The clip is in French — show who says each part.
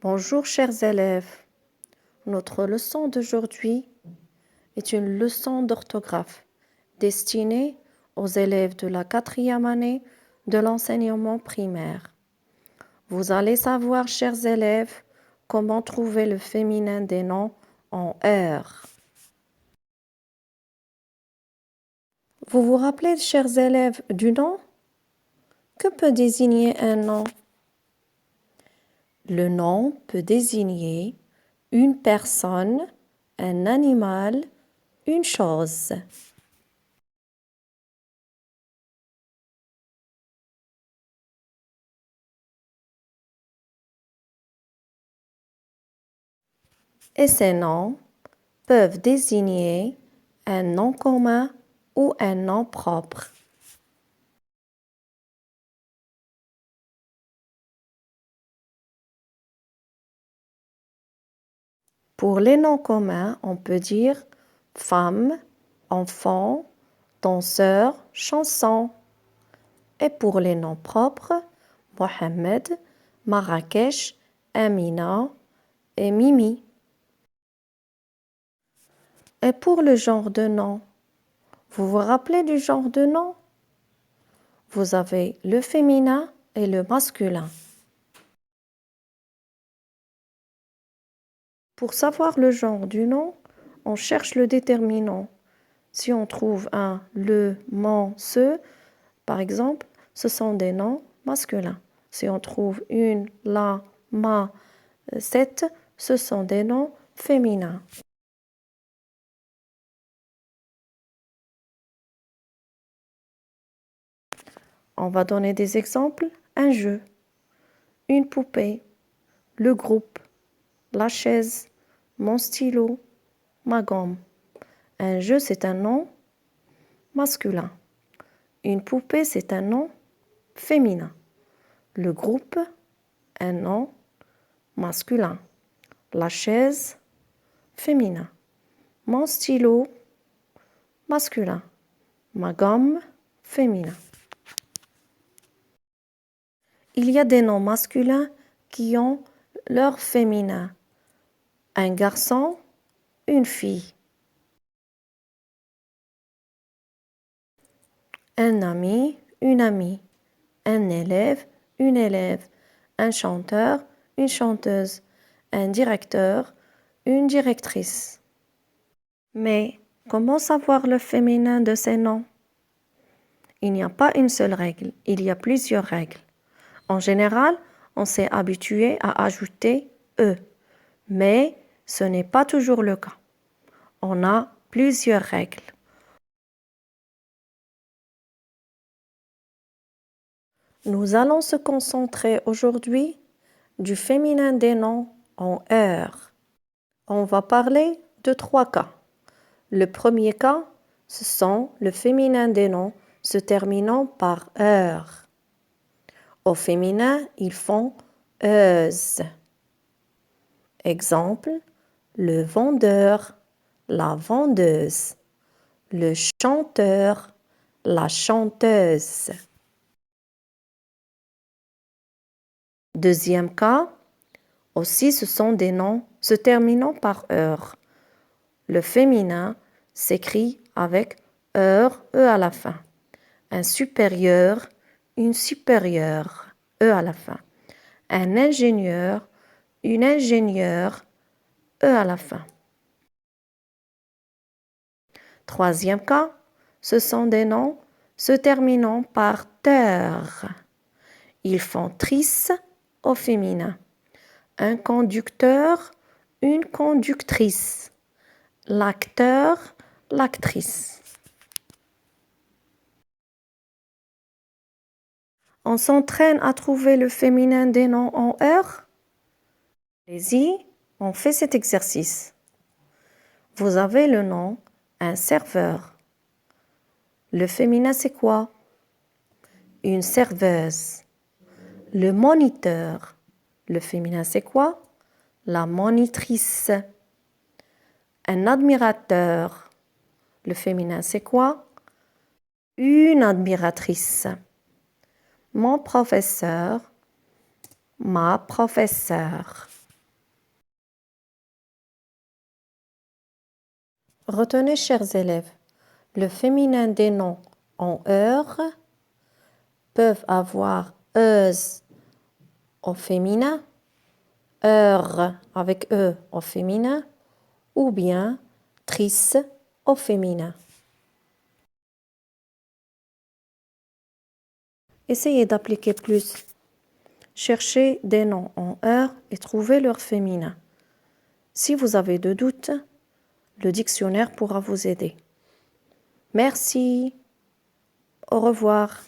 Speaker 1: Bonjour chers élèves, notre leçon d'aujourd'hui est une leçon d'orthographe destinée aux élèves de la 4e année de l'enseignement primaire. Vous allez savoir, chers élèves, comment trouver le féminin des noms en heure. Vous vous rappelez, chers élèves, du nom? Que peut désigner un nom? Le nom peut désigner une personne, un animal, une chose. Et ces noms peuvent désigner un nom commun ou un nom propre. Pour les noms communs, on peut dire femme, enfant, danseur, chanson. Et pour les noms propres, Mohamed, Marrakech, Amina et Mimi. Et pour le genre de nom, vous vous rappelez du genre de nom? Vous avez le féminin et le masculin. Pour savoir le genre du nom, on cherche le déterminant. Si on trouve un le, mon, ce, par exemple, ce sont des noms masculins. Si on trouve une, la, ma, cette, ce sont des noms féminins. On va donner des exemples. Un jeu, une poupée, le groupe, la chaise, mon stylo, ma gomme. Un jeu, c'est un nom masculin. Une poupée, c'est un nom féminin. Le groupe, un nom masculin. La chaise, féminin. Mon stylo, masculin. Ma gomme, féminin. Il y a des noms masculins qui ont leur féminin. Un garçon, une fille. Un ami, une amie. Un élève, une élève. Un chanteur, une chanteuse. Un directeur, une directrice. Mais comment savoir le féminin de ces noms? Il n'y a pas une seule règle, il y a plusieurs règles. En général, on s'est habitué à ajouter E, mais ce n'est pas toujours le cas. On a plusieurs règles. Nous allons se concentrer aujourd'hui du féminin des noms en heure. On va parler de 3 cas. Le premier cas, ce sont le féminin des noms se terminant par heure. Au féminin, ils font euse. Exemple, le vendeur, la vendeuse, le chanteur, la chanteuse. Deuxième cas, aussi ce sont des noms se terminant par heure. Le féminin s'écrit avec heure, E à la fin. Un supérieur, une supérieure, E à la fin. Un ingénieur, une ingénieure, E à la fin. Troisième cas, ce sont des noms se terminant par teur. Ils font trice au féminin. Un conducteur, une conductrice. L'acteur, l'actrice. On s'entraîne à trouver le féminin des noms en heure? Allez-y, on fait cet exercice. Vous avez le nom, un serveur. Le féminin, c'est quoi? Une serveuse. Le moniteur. Le féminin, c'est quoi? La monitrice. Un admirateur. Le féminin, c'est quoi? Une admiratrice. Mon professeur. Ma professeure. Retenez, chers élèves, le féminin des noms en heure peuvent avoir euse au féminin, heure avec e au féminin, ou bien trice au féminin. Essayez d'appliquer plus. Cherchez des noms en heure et trouvez leur féminin. Si vous avez de doutes, le dictionnaire pourra vous aider. Merci. Au revoir.